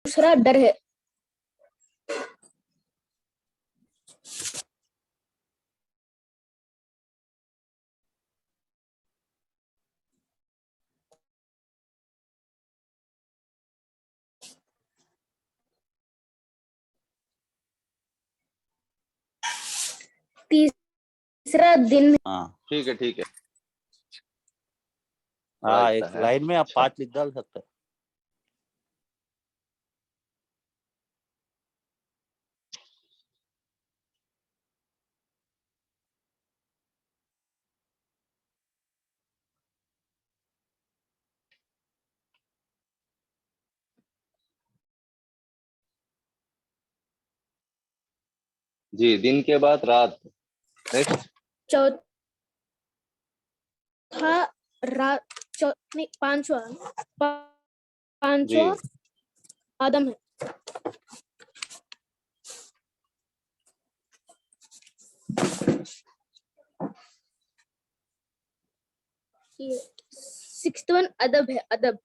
दूसरा डर है। तीसरा दिन। हाँ ठीक है ठीक है। हाँ, इतना एक है। लाइन में आप अच्छा। 5 लिख डाल सकते हैं। जी, दिन के बाद रात। नेक्स्ट। चौथा रात नहीं, पांचवा जी आदम है। ये सिक्स्थ वन अदब है, अदब।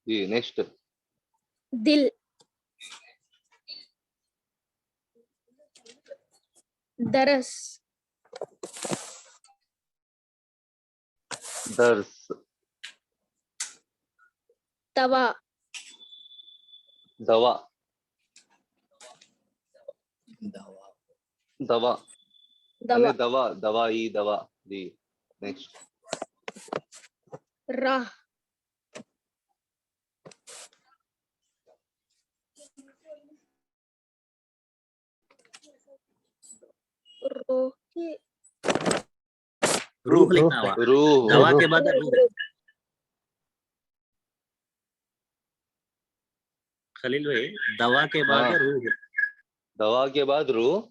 जी। नेक्स्ट। दिल, दरस, दर्स। तवा, दवा। दवा दवा, दवा दवाई दवा। जी। नेक्स्ट। राह, रोह के रूह लिखना हुआ। रूह। दवा के बाद रूह। खलील भाई, दवा के बाद हाँ, रूह। दवा के बाद रूह।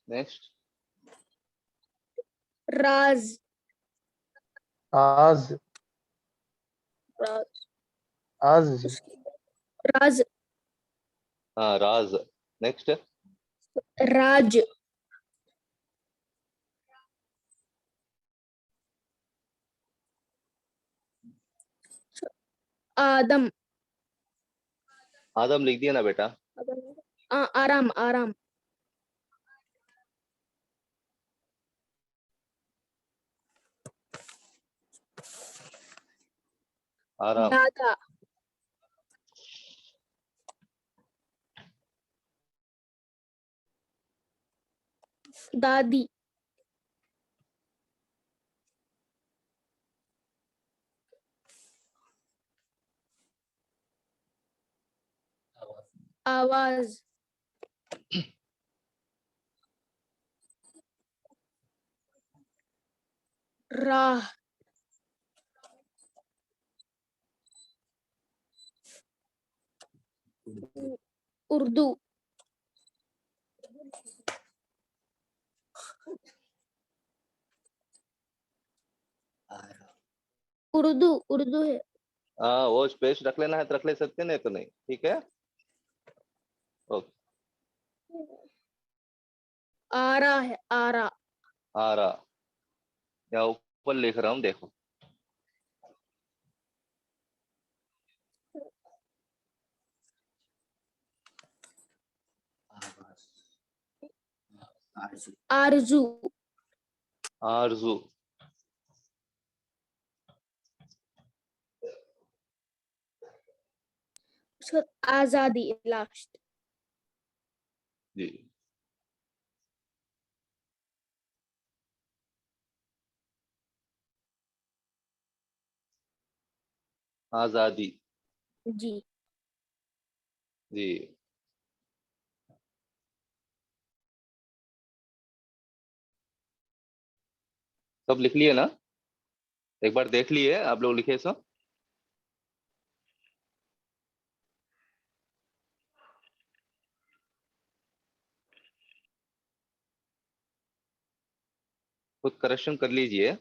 नेक्स्ट। राज, आज राज, आज राज, हाँ, राज। नेक्स्ट। राज, आदम, आदम लिख दिया ना बेटा। आराम, आराम, आराम। दादा, दादी, आवाज, राह, उर्दू, उर्दू, उर्दू है। हाँ, वो स्पेस रख लेना है तो रख ले सकते हैं, नहीं तो नहीं। ठीक है। ओके। आरा है, आरा, आ रहा। या ऊपर लिख रहा हूँ, देखो। आरजू, आरजू। उसके बाद आजादी, लास्ट। जी। आजादी। जी, जी। सब लिख लिए ना? एक बार देख लिए आप लोग, लिखे सब? खुद करेक्शन कर लीजिए।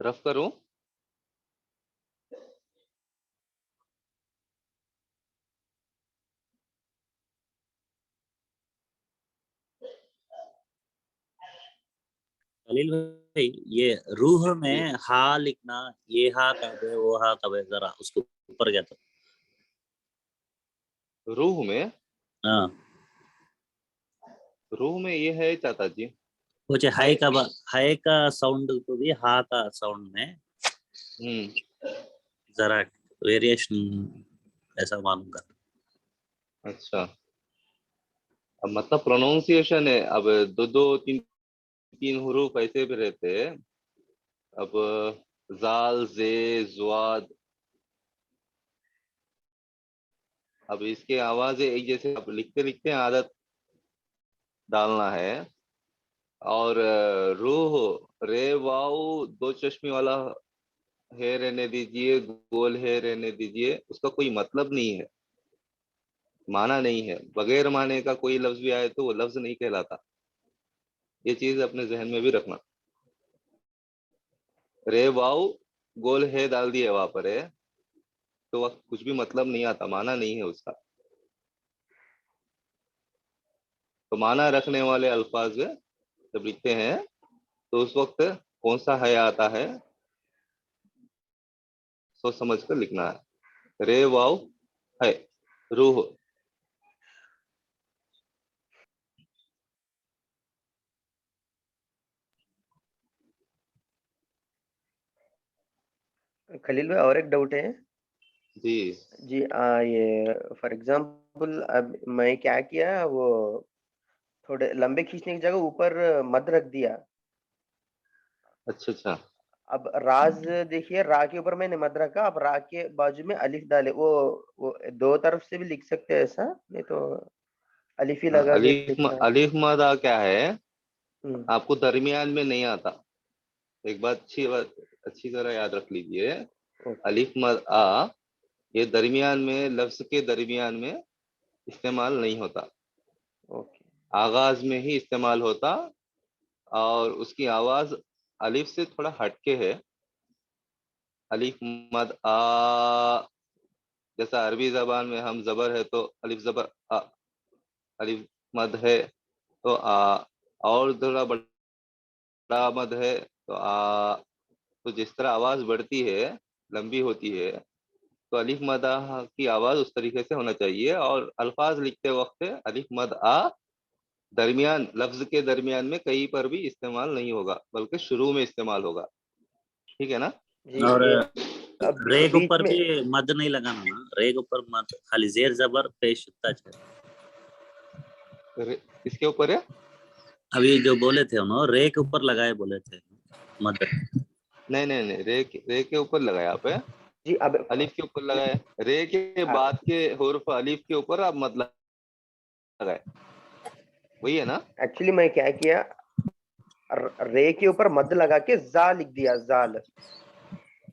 रफ करूं? खलील भाई, ये रूह में हा लिखना, ये हा कब है वो हा कब है, जरा उसको ऊपर गया तो। रूह में? हाँ, रूह में ये है चाचा जी। मुझे हाय का हाय का साउंड को भी हा का साउंड में हम्म। जरा वेरिएशन ऐसा मालूम कर। अच्छा, अब मतलब प्रोनाउंसिएशन है। अब दो दो तीन तीन हुरूफ ऐसे भी रहते हैं। अब जाल जे जुआद, अब इसके आवाज एक जैसे अब लिखते लिखते आदत डालना है। और रूह रे वाऊ दो चश्मे वाला है रहने दीजिए, गोल है रहने दीजिए, उसका कोई मतलब नहीं है, माना नहीं है। बगैर माने का कोई लफ्ज भी आए तो वो लफ्ज नहीं कहलाता। ये चीज अपने जहन में भी रखना। रे वाऊ गोल है डाल दिए वहां पर है तो वह कुछ भी मतलब नहीं आता, माना नहीं है उसका। तो माना रखने वाले अल्फाज जब लिखते हैं तो उस वक्त कौन सा है आता है, सोच समझ कर लिखना है। रे वाऊ है, रूह। खलील भाई और एक डाउट है जी जी। ये फॉर एग्जांपल अब मैं क्या किया, वो थोड़े लंबे खींचने की जगह ऊपर मद रख दिया। अच्छा अच्छा। अब राज देखिए, रा के ऊपर मैंने मद रखा, अब रा के बाजू में अलिफ डाले। वो दो तरफ से भी लिख सकते हैं ऐसा, नहीं तो अलिफ ही हाँ, लगा के लिखना है। अलीफ मदा क्या है, हम्म, आपको दरमियान में नहीं आता। एक बात अच्छी तरह याद रख लीजिए। ओके अलीफ मद आ, ये दरमियान में, लफ्ज के दरमियान में इस्तेमाल नहीं होता, ओके आगाज में ही इस्तेमाल होता। और उसकी आवाज अलिफ से थोड़ा हटके है। अलिफ मद आ, जैसा अरबी जबान में हम जबर है तो अलिफ जबर आ, अलिफ मद है तो आ, और थोड़ा बड़ा मद है तो आ। तो जिस तरह आवाज बढ़ती है, लंबी होती है, तो अलिफ मद आ की आवाज उस तरीके से होना चाहिए। और अल्फाज लिखते वक्त अलिफ मद आ दरमियान, लफ्ज के दरमियान में कहीं पर भी इस्तेमाल नहीं होगा, बल्कि शुरू में इस्तेमाल होगा। ठीक है ना? जी। और ये अब रे के बीच ऊपर में भी मद नहीं लगाना ना, रे के ऊपर मद, खाली जेर जबर पेश तच है। इसके ऊपर है। अभी जो बोले थे उन्होंने रे के ऊपर लगाए बोले थे मद। नहीं नहीं नहीं, रे के ऊपर लगाया आप है, जी। अब अलिफ के ऊपर लगाए। रे के बाद के हुर्फ अलिफ के ऊपर आप मत लगाए, वही है ना? एक्चुअली मैं क्या किया, रे के ऊपर मद लगा के जा लिख दिया, जाल।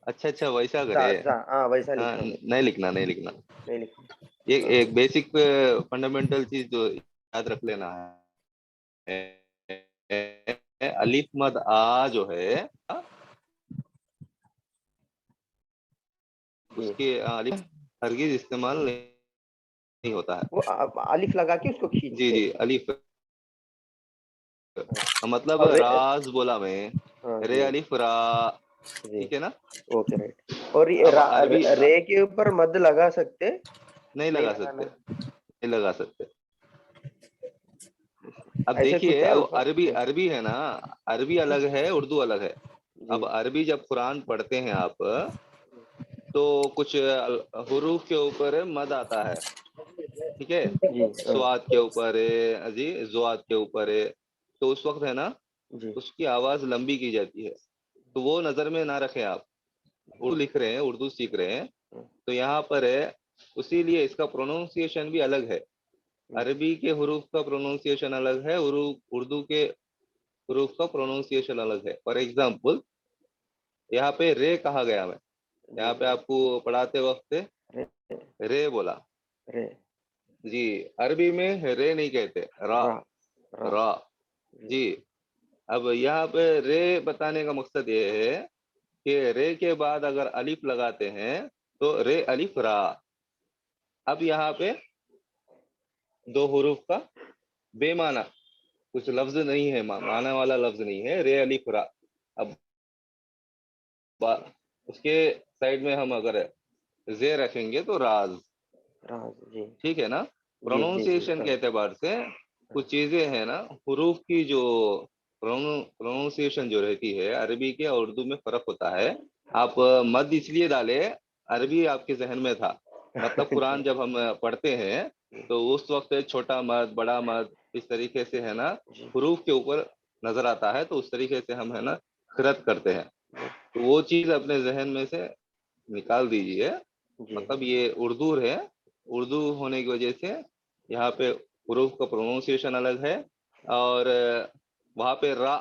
अच्छा अच्छा, वैसा जा करे। जा, हाँ वैसा हाँ, लिखा मैं। नहीं लिखना, नहीं लिखना। नहीं लिखा। ये हाँ एक बेसिक फंडामेंटल चीज जो याद रख लेना है, अलिफ मद आ जो है, जी। उसके अलिफ हरगिज इस्तेमाल नहीं होता है। वो अलिफ लगा के उसको जी खींचते। जी, अलिफ हाँ। मतलब और राज बोला मैं, हाँ रे जी अलिफ रा। जी। ठीक है ना? Okay right. और ये अब अरबी रे के ऊपर मद लगा सकते, नहीं नहीं लगा सकते, लगाना। नहीं लगा सकते। अब ऐसे कुछ देखिए, अल्फा अरबी जी अरबी है ना, अरबी अलग है, उर्दू अलग है। जी अब अरबी जब कुरान पढ़ते हैं आप, तो कुछ हुरूफ के ऊपर मद आता है। ठीक है, जी। हाँ स्वाद के ऊपर है जी, जुआद के ऊपर है। तो उस वक्त है ना, जी उसकी आवाज लंबी की जाती है। तो वो नजर में ना रखें आप। उर्दू लिख रहे हैं, उर्दू सीख रहे हैं, तो यहाँ पर है, उसीलिए इसका प्रोनाउंसिएशन भी अलग है। अरबी के हुरूफ का प्रोनाउंसिएशन अलग है, उर्दू के हुरूफ का प्रोनाउंसिएशन अलग है। फॉर एग्जाम्पल, यहाँ पे रे कहा गया, मैं जी। यहाँ पे आपको पढ़ाते वक्त रे रे बोला। रे जी, अरबी में रे नहीं कहते, रा। रा रा रा। जी जी। अब यहाँ पे रे बताने का मकसद ये है कि रे के बाद अगर अलिफ लगाते हैं तो रे अलिफ रा। अब यहाँ पे दो हुरूफ का बेमाना कुछ लफ्ज नहीं है, माना वाला लफ्ज नहीं है, रे अलिफ रा। अब उसके साइड में हम अगर जे रखेंगे तो राज, जी ठीक है ना। जी जी प्रोनाउंसिएशन के हाँ, एतबार से कुछ चीजें हैं ना, हुरूफ की जो प्रोनाउंसिएशन जो रहती है, अरबी के और उर्दू में फर्क होता है। आप मद इसलिए डाले, अरबी आपके जहन में था, मतलब कुरान जब हम पढ़ते हैं तो उस वक्त छोटा मद बड़ा मद इस तरीके से है ना जी हुरूफ के ऊपर नजर आता है, तो उस तरीके से हम है ना किरत करते हैं। तो वो चीज अपने जहन में से निकाल दीजिए। जी मतलब ये उर्दू है, उर्दू होने की वजह से यहाँ पे हुरूफ का प्रोनाउंसिएशन अलग है, और वहां पे रा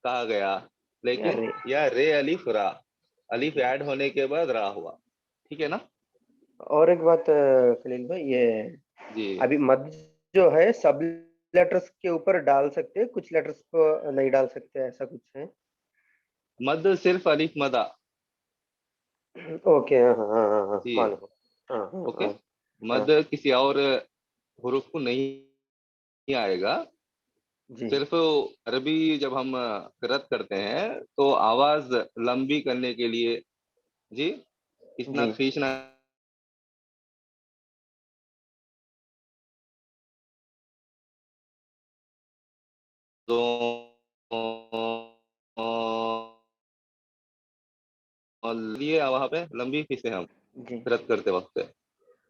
कहा गया, लेकिन रे यह रे अलिफ रा, अलिफ ऐड होने के बाद रा हुआ, ठीक है ना। और एक बात खलील भाई, ये जी अभी मद जो है सब लेटर्स के ऊपर डाल सकते हैं, कुछ लेटर्स को नहीं डाल सकते, ऐसा कुछ है? मद सिर्फ अलिफ मदा। ओके, हाँ हाँ हाँ हाँ, जी मालूम। हाँ हाँ ओके, हाँ हाँ, मद किसी और हुरूफ को नहीं आएगा। जी सिर्फ अरबी जब हम किरत करते हैं तो आवाज लंबी करने के लिए जी इतना जी खींचना, तो लिए वहां पे लंबी खींचे हम जी किरत करते वक्त,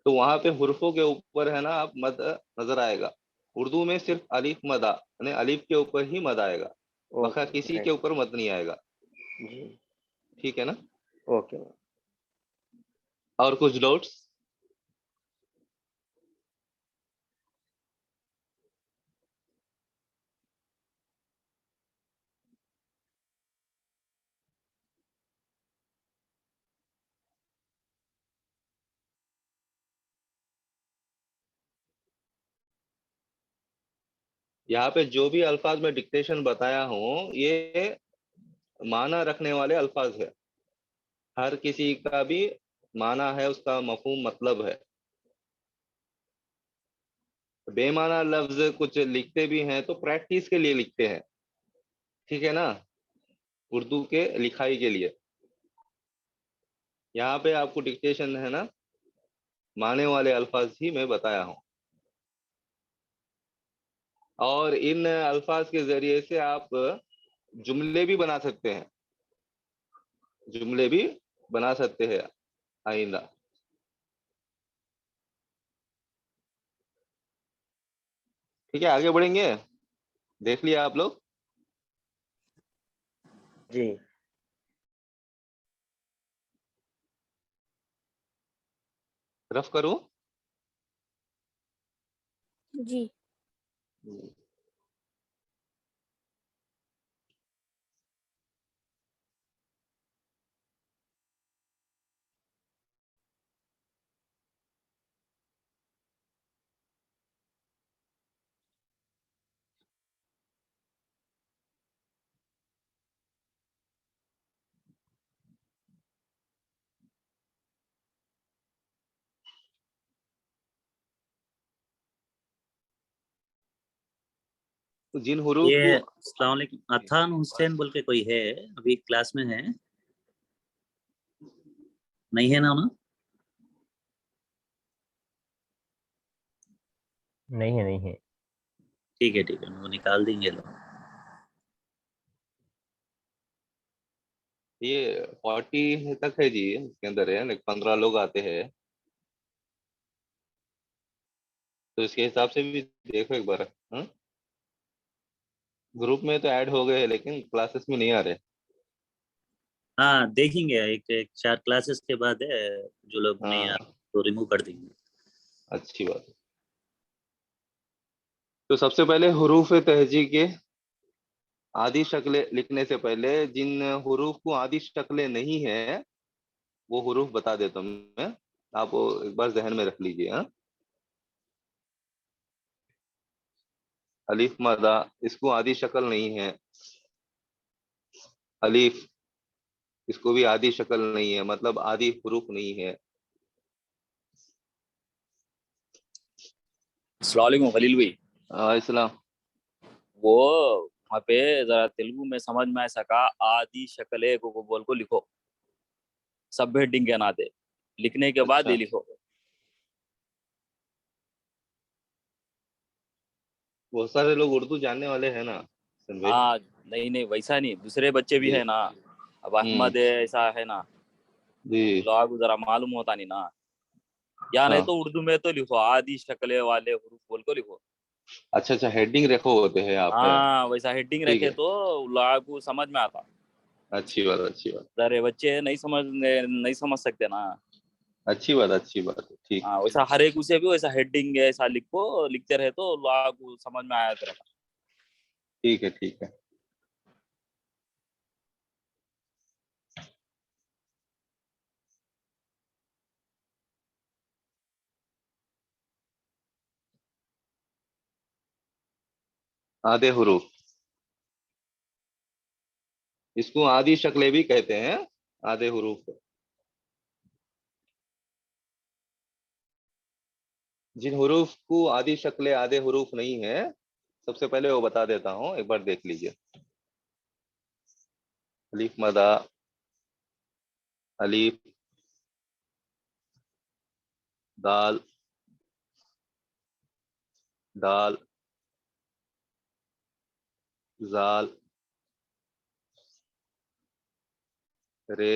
तो वहां पे हुर्फों के ऊपर है ना आप मद नजर आएगा। उर्दू में सिर्फ अलिफ मदा यानी अलिफ के ऊपर ही मद आएगा, बका ओके किसी के राइट, ऊपर मद नहीं आएगा, जी ठीक है ना। ओके। और कुछ डाउट्स? यहाँ पे जो भी अल्फाज में डिक्टेशन बताया हूँ ये माना रखने वाले अल्फाज है, हर किसी का भी माना है, उसका मफहूम मतलब है। बेमाना लफ्ज कुछ लिखते भी हैं तो प्रैक्टिस के लिए लिखते हैं, ठीक है ना, उर्दू के लिखाई के लिए। यहाँ पे आपको डिक्टेशन है ना माने वाले अल्फाज ही मैं बताया हूँ, और इन अल्फाज के जरिए से आप जुमले भी बना सकते हैं, जुमले भी बना सकते हैं आइंदा। ठीक है, आगे बढ़ेंगे, देख लिया आप लोग। जी रफ करूं? जी। तो जिन हरूफ ये को अस्सलाम वालेकुम, अथान हुसैन बोल के कोई है, अभी क्लास में है? नहीं है ना ना? नहीं है, नहीं है। ठीक है ठीक है, वो निकाल देंगे लोग। ये 40 तक है जी, इसके अंदर है लाइक 15 लोग आते हैं, तो इसके हिसाब से भी देखो एक बार। ग्रुप में तो ऐड हो गए हैं लेकिन क्लासेस में नहीं आ रहे। हाँ देखेंगे, एक एक 4 क्लासेस के बाद है, जो लोग नहीं आ हाँ, रहे तो रिमूव कर देंगे। अच्छी बात है। तो सबसे पहले हुरूफ तहजी के आदि शक्लें लिखने से पहले जिन हुरूफ को आदि शक्लें नहीं है वो हुरूफ बता देता हूँ मैं, आप वो एक बार जहन में रख लीजिए। हाँ, अलिफ मदा इसको आदि शक्ल नहीं है, अलिफ इसको भी आदि शक्ल नहीं है, मतलब आदि हरूफ नहीं है। अस्सलाम वालेकुम खलील भाई। इस्लाम। वो वहाँ पे जरा तेलुगु में समझ में आ सका, आदि शक्ल को बोल को लिखो, सब हेडिंग के नाते लिखने के बाद अच्छा, ये लिखो। बहुत सारे लोग उर्दू जानने वाले हैं ना सन भाई। हाँ नहीं नहीं वैसा नहीं, दूसरे बच्चे भी जी। है ना, अब अहमद है ऐसा है ना, जी। लोगों को जरा मालूम होता नहीं ना, या नहीं हाँ, तो उर्दू में तो लिखो आदि शक्ल वाले हरूफ बोल को लिखो। अच्छा अच्छा, हेडिंग रखो होते हैं यहाँ पे। हाँ वैसा हेडिंग ठीक रखे है, तो लोगों को समझ में आता। अच्छी बात, अच्छी बात, जरा बच्चे नहीं समझ सकते ना। अच्छी बात, अच्छी बात, ठीक हाँ ठीक। वैसा हर एक उसे भी वैसा हेडिंग ऐसा लिखो, लिखते रहे तो लोगों को समझ में आया रहता। ठीक है, ठीक है। आधे हुरूफ, इसको आदि शक्लें भी कहते हैं, आधे हुरूफ। जिन हुरूफ को आदि शक्लें आधे हुरूफ नहीं है, सबसे पहले वो बता देता हूँ, एक बार देख लीजिए। अलीफ मदा, अलीफ, दाल, दाल, जाल, रे,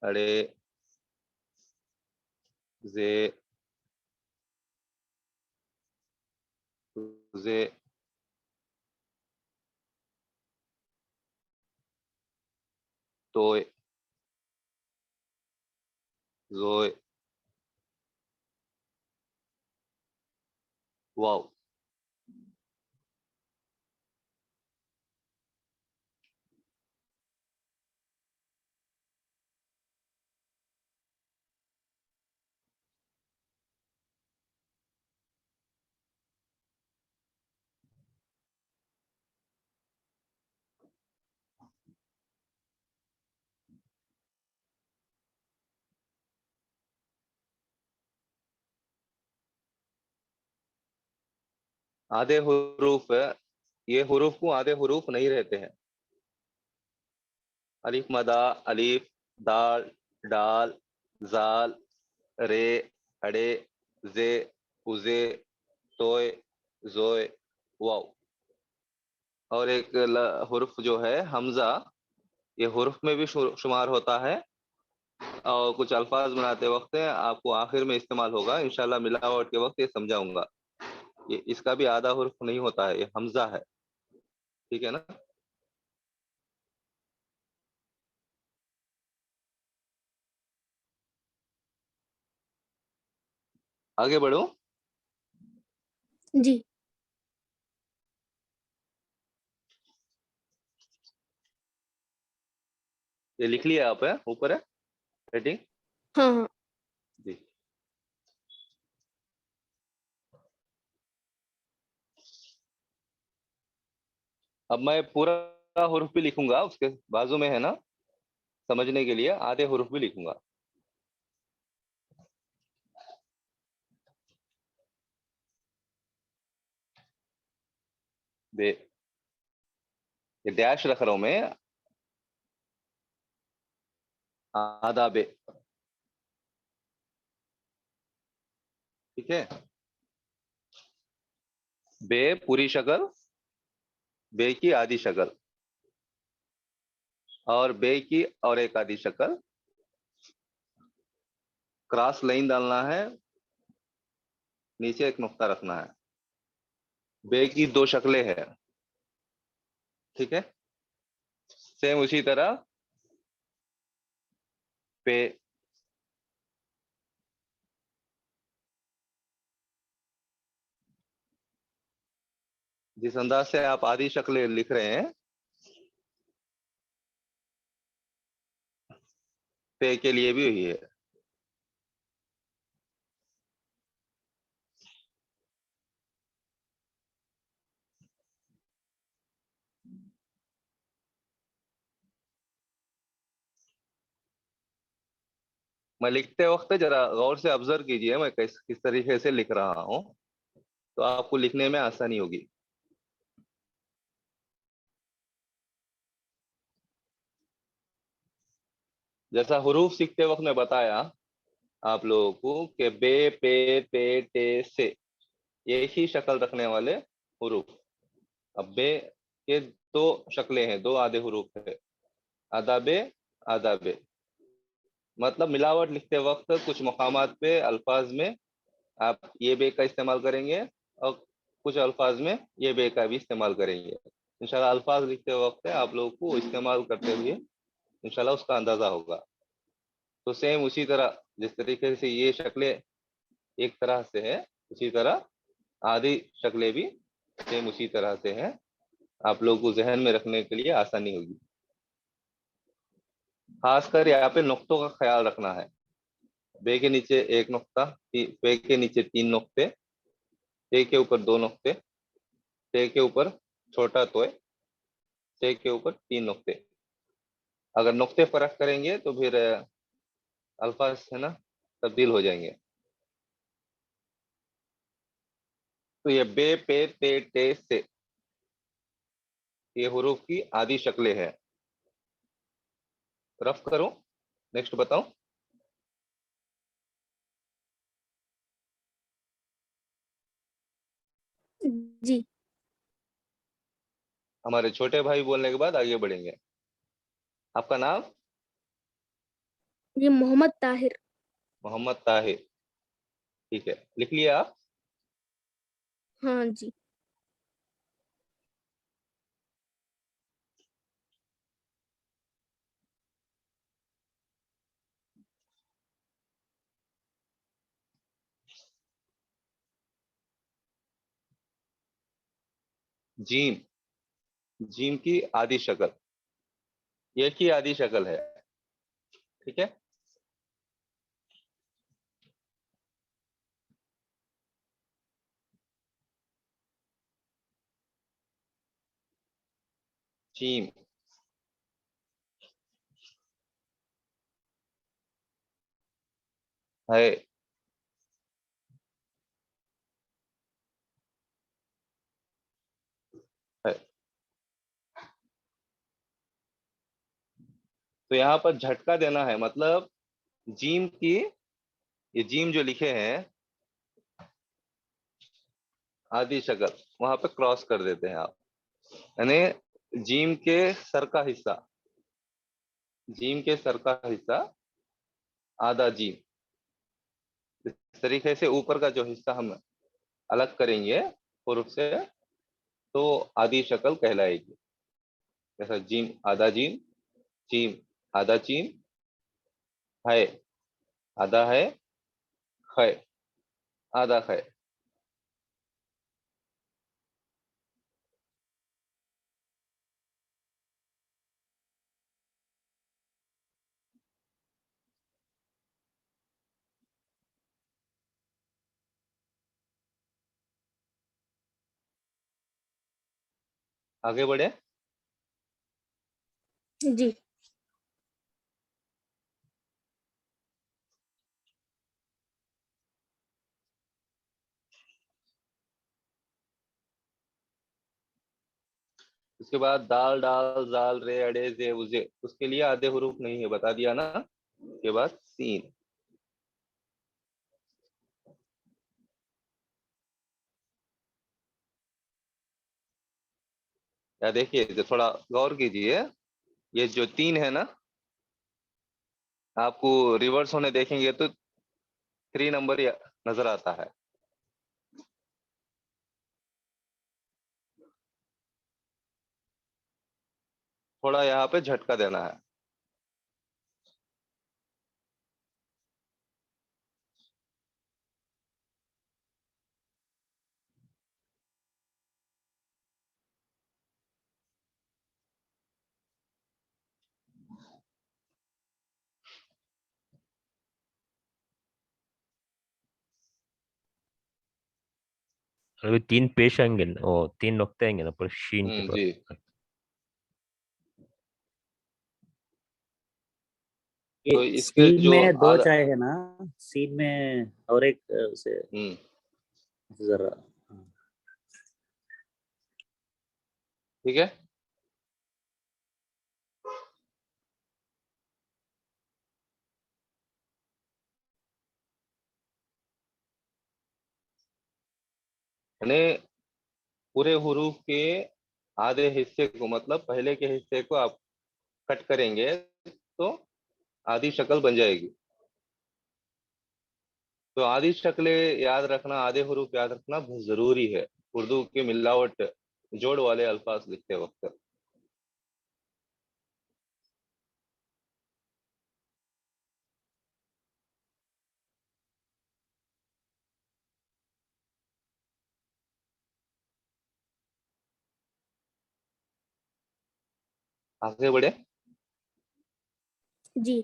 अड़े, जे, जे, तोय, जोय, वाव। आधे हुरूफ, ये हुरूफ को आधे हुरूफ नहीं रहते हैं। अलीफ मदा, अलीफ, दाल, डाल, जाल, रे, अड़े, जे, उजे, तोय, जोय, वाव। और एक हुर्फ जो है हमजा, ये हुर्फ में भी शुमार होता है, और कुछ अल्फाज बनाते वक्त आपको आखिर में इस्तेमाल होगा, इंशाल्लाह मिलावट के वक्त ये समझाऊंगा। ये इसका भी आधा हुर्फ नहीं होता है, ये हमजा है, ठीक है ना। आगे बढ़ो। जी। ये लिख लिया आप, है ऊपर है हेडिंग। हाँ हाँ। जी। अब मैं पूरा हुर्फ भी लिखूंगा, उसके बाजू में है ना, समझने के लिए आधे हुर्फ भी लिखूंगा। बे, ये डैश रख रहा हूं मैं, आधा बे, ठीक है। बे पूरी शक्ल, बे की आधी शक्ल, और बे की और एक आधी शक्ल, क्रॉस लाइन डालना है, नीचे एक नुक्ता रखना है। बे की दो शक्लें हैं, ठीक है। सेम उसी तरह पे, जिस अंदाज से आप आधी शक्लें लिख रहे हैं, पे के लिए भी वही है। मैं लिखते वक्त जरा गौर से ऑब्जर्व कीजिए मैं किस तरीके से लिख रहा हूँ, तो आपको लिखने में आसानी होगी। जैसा हुरूफ सीखते वक्त मैं बताया आप लोगों को कि बे, पे, टे, से, ये ही शक्ल रखने वाले हुरूफ। अब बे के दो शक्लें हैं, दो आधे हुरूफ है, आधा बे, आधा बे। मतलब मिलावट लिखते वक्त कुछ मकामात पे अल्फाज में आप ये बे का इस्तेमाल करेंगे और कुछ अल्फाज में ये बे का भी इस्तेमाल करेंगे। इंशाल्लाह अल्फाज लिखते वक्त आप लोगों को इस्तेमाल करते हुए इंशाल्लाह उसका अंदाजा होगा। तो सेम उसी तरह जिस तरीके से ये शक्लें एक तरह से है, उसी तरह आधी शक्लें भी सेम उसी तरह से हैं। आप लोगों को जहन में रखने के लिए आसानी होगी। खासकर यहाँ पे नुक्तों का ख्याल रखना है। बे के नीचे एक नुक्ता, बे के नीचे 3 नुक्ते, ते के ऊपर 2 नुक्ते, ते के ऊपर छोटा तोय, ते के ऊपर 3 नुक्ते। अगर नुक्ते फर्क करेंगे तो फिर अल्फाज है ना तब्दील हो जाएंगे। तो ये बे, पे, ते, टे, से, ये हुरूफ की आधी शक्लें हैं। रफ करूं, नेक्स्ट बताऊं। जी। हमारे छोटे भाई बोलने के बाद आगे बढ़ेंगे। आपका नाम? ये मोहम्मद ताहिर। मोहम्मद ताहिर, ठीक है, लिख लिया आप? हाँ जी। जीम, जीम की आधी शक्ल, ये की आधी शक्ल है, ठीक है। जीम, है, है। तो यहाँ पर झटका देना है, मतलब जीम की, ये जीम जो लिखे हैं आधी शक्ल, वहां पे क्रॉस कर देते हैं आप। यानी जीम के सर का हिस्सा, जीम के सर का हिस्सा आधा जीम, इस तरीके से ऊपर का जो हिस्सा हम अलग करेंगे हुरूफ से, तो आधी शक्ल कहलाएगी। जैसा जीम आधा जीम, जीम आधा जीम, है आधा है, ख आधा ख। आगे बढ़े। जी। उसके बाद दाल, डाल, जाल, रे, अड़े, जे, उजे, उसके लिए आधे हुरूफ नहीं है, बता दिया ना। उसके बाद सीन, या देखिए जो थोड़ा गौर कीजिए, ये जो 3 है ना, आपको रिवर्स होने देखेंगे तो 3 नंबर नजर आता है। थोड़ा यहाँ पे झटका देना है। अभी 3 पेश आएंगे ना, ओ 3 नुक्ते आएंगे ना पर शीन के जी। पास। तो ये इसके सीन जो में दो आधा चाय है ना, सीन में और एक उसे जरा ठीक है। यानी पूरे हुरूफ के आधे हिस्से को, मतलब पहले के हिस्से को आप कट करेंगे तो आधी शक्ल बन जाएगी। तो आधी शक्लें याद रखना, आधे हुरूफ याद रखना बहुत जरूरी है उर्दू के मिलावट जोड़ वाले अल्फाज लिखते वक्त। आगे बढ़े। जी।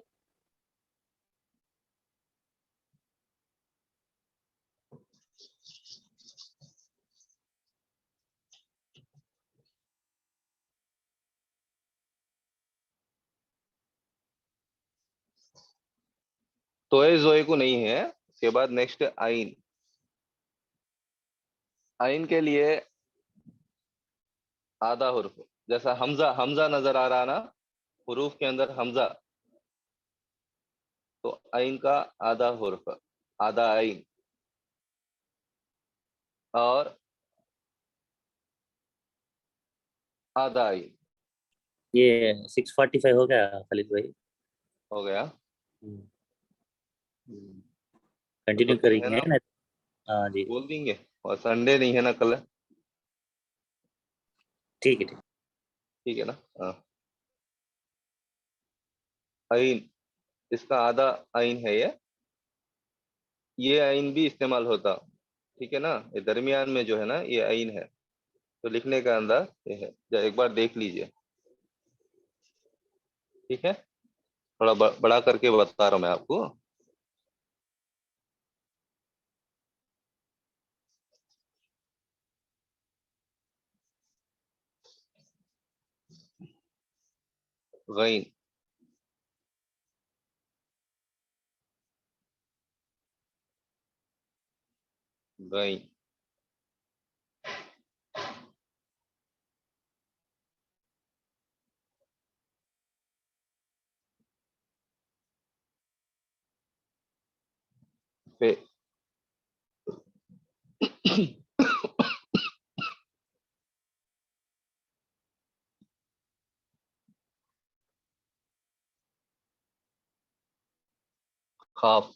तोए जोए को नहीं है। उसके बाद नेक्स्ट आइन। आइन के लिए आधा हुर्फ, जैसा हमजा, हमजा नजर आ रहा ना हुरूफ के अंदर हमजा, तो आइन का आधा हुर्फ, आधा आइन। और आधा आइन ये 6:45 हो गया खालिद भाई। हो गया। कंटिन्यू तो फिर है करेंगे ना, ना? हाँ जी, बोल देंगे। और संडे नहीं है ना कल, ठीक है, ठीक। ठीक है ना। हाँ, आइन, इसका आधा आइन है ये आइन भी इस्तेमाल होता, ठीक है ना। ये दरमियान में जो है ना ये आइन है, तो लिखने का अंदाज ये है। एक बार देख लीजिए, ठीक है। थोड़ा बड़ा करके बता रहा हूँ मैं आपको। गैन, गैन, पे, खाफ,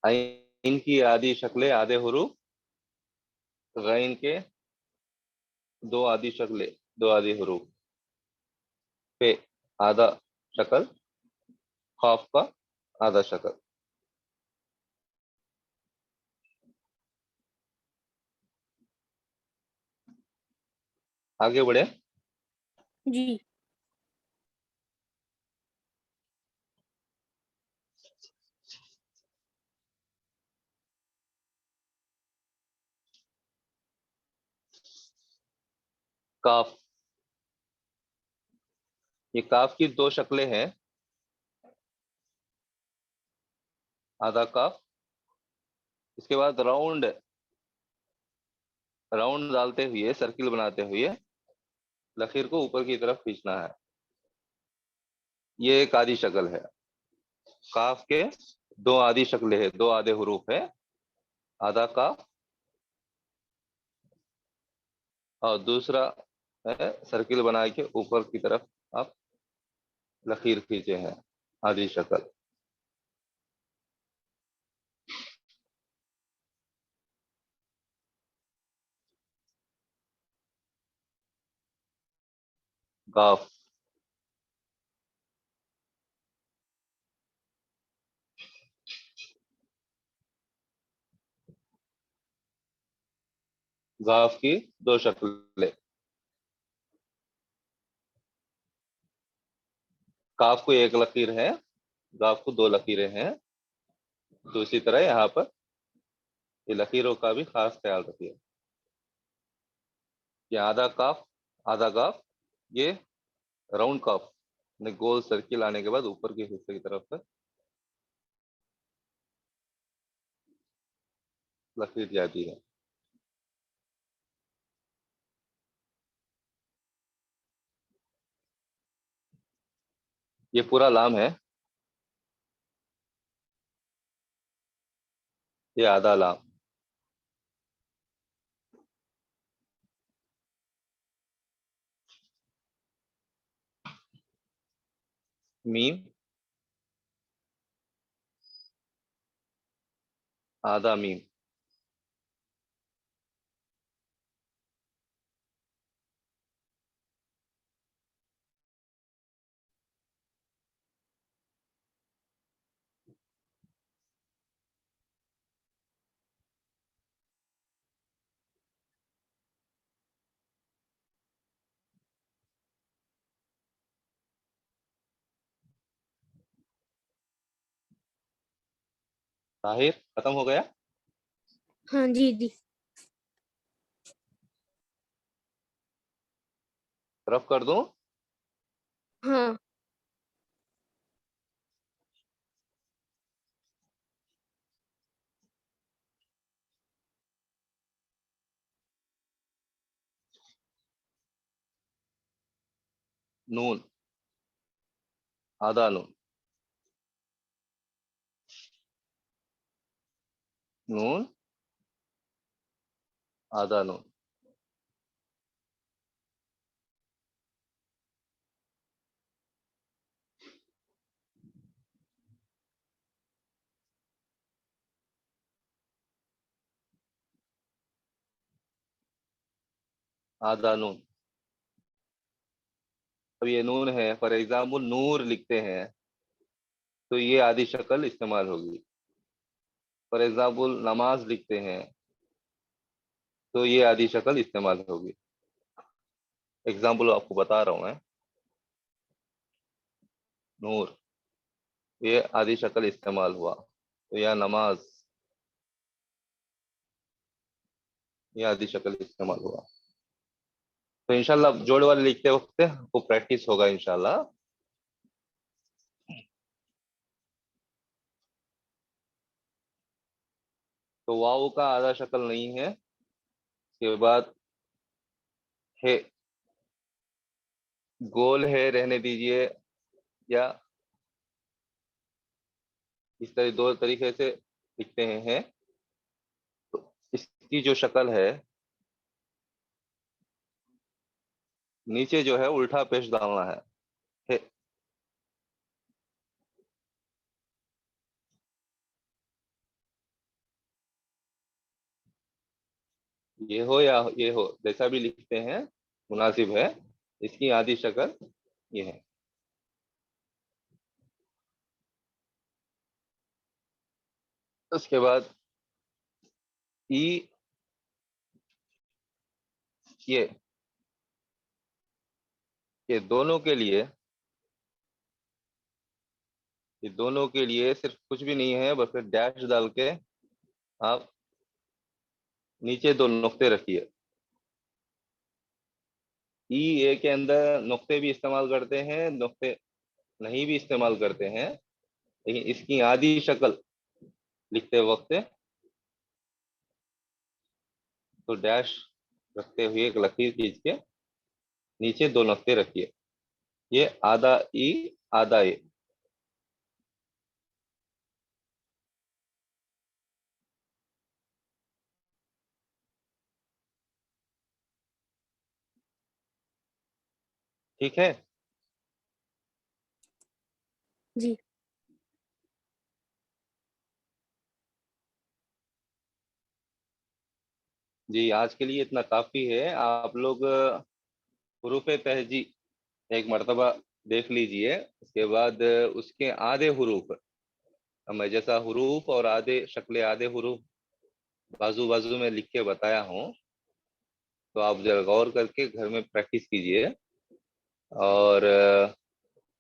आइन की आधी शक्लें, आधे हुरूफ। गैन के दो आधी शक्लें, दो आधी हुरूफ। पे आधा शक्ल, खाफ का आधा शक्ल। आगे बढ़े। जी। काफ, ये काफ की दो शक्लें हैं। आधा काफ, इसके बाद राउंड, राउंड डालते हुए, सर्किल बनाते हुए लकीर को ऊपर की तरफ खींचना है। ये एक आधी शक्ल है। काफ के दो आधी शक्लें हैं, दो आधे हुरूफ है। आधा काफ और दूसरा है सर्किल बना के ऊपर की तरफ आप लकीर खींचे हैं, आधी शक्ल। गाफ, गाफ की दो शक्लें। काफ को एक लकीर है, गाफ को 2 लकीरें हैं, तो इसी तरह यहाँ पर ये लकीरों का भी खास ख्याल रखिए। ये आधा काफ, आधा गाफ, ये राउंड काफ, गोल सर्किल आने के बाद ऊपर के हिस्से की तरफ से लकीर जाती है। ये पूरा लाम है, ये आधा लाम। मीम, आधा मीम। ताहिर, खत्म हो गया? हाँ जी जी। रफ कर दूं? हाँ नून, आधा नून, नून, आधा नून, आधा नून। अब ये नून है, फॉर एग्जाम्पल नूर लिखते हैं तो ये आधी शक्ल इस्तेमाल होगी। फॉर एग्जाम्पल नमाज लिखते हैं तो ये आधी शक्ल इस्तेमाल होगी। एग्जाम्पल आपको बता रहा हूं मैं। नूर, ये आधी शक्ल इस्तेमाल हुआ, तो यह नमाज, ये आधी शक्ल इस्तेमाल हुआ। तो इंशाल्लाह जोड़ वाले लिखते वक्त वो प्रैक्टिस होगा इंशाल्लाह। तो वाव का आधा शक्ल नहीं है, उसके बाद है, गोल है रहने दीजिए, या इस तरह 2 तरीके से लिखते हैं। तो इसकी जो शक्ल है, नीचे जो है उल्टा पेश डालना है। ये हो या ये हो, जैसा भी लिखते हैं मुनासिब है। इसकी आधी शक्ल ये है। उसके बाद ई, ये दोनों के लिए, ये दोनों के लिए सिर्फ कुछ भी नहीं है, बस डैश डाल के आप नीचे 2 नुक्ते रखिए। ई ए के अंदर नुक्ते भी इस्तेमाल करते हैं, नुक्ते नहीं भी इस्तेमाल करते हैं, लेकिन इसकी आधी शक्ल लिखते वक्त तो डैश रखते हुए एक लकीर खींच के नीचे 2 नुक्ते रखिए। ये आधा ई, आधा ए। ठीक है जी। जी, आज के लिए इतना काफी है। आप लोग हुरूफ तहजी एक मर्तबा देख लीजिए, उसके बाद उसके आधे हुरूफ, मैं जैसा हुरूफ और आधे शक्ल आधे हुरूफ बाजू बाजू में लिख के बताया हूँ, तो आप जरा गौर करके घर में प्रैक्टिस कीजिए। और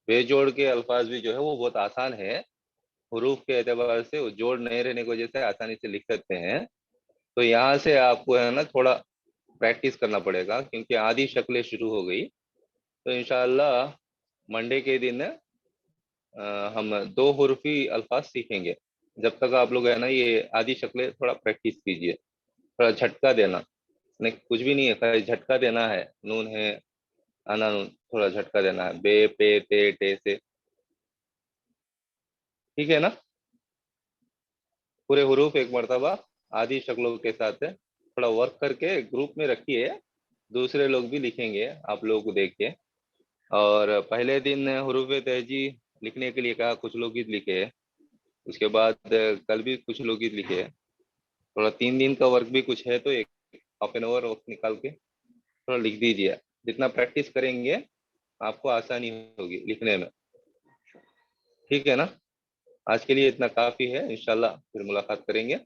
बेजोड़ के अल्फाज भी जो है वो बहुत आसान है, हरूफ के एतबार से वो जोड़ नहीं रहने की वजह से आसानी से लिख सकते हैं। तो यहाँ से आपको है ना थोड़ा प्रैक्टिस करना पड़ेगा, क्योंकि आधी शक्लें शुरू हो गई। तो इंशाअल्लाह मंडे के दिन हम 2 हुर्फी अल्फाज सीखेंगे। जब तक आप लोग है ना ये आधी शक्लें थोड़ा प्रैक्टिस कीजिए, थोड़ा झटका देना, नहीं कुछ भी नहीं है, खाली झटका देना है। नून है, आना नून, थोड़ा झटका देना है, बे पे ते टे से, ठीक है ना। पूरे हुरूफ एक मर्तबा आधी शक्लों के साथ थोड़ा वर्क करके ग्रुप में रखिए, दूसरे लोग भी लिखेंगे आप लोगों को देख के। और पहले दिन हुरूफ तहजी लिखने के लिए कहा, कुछ लोग ही लिखे। उसके बाद कल भी कुछ लोग ही लिखे। थोड़ा 3 दिन का वर्क भी कुछ है, तो एक हाफ एन आवर वक्त निकाल के थोड़ा लिख दीजिए। जितना प्रैक्टिस करेंगे आपको आसानी होगी लिखने में, ठीक है ना। आज के लिए इतना काफी है, इंशाल्लाह फिर मुलाकात करेंगे।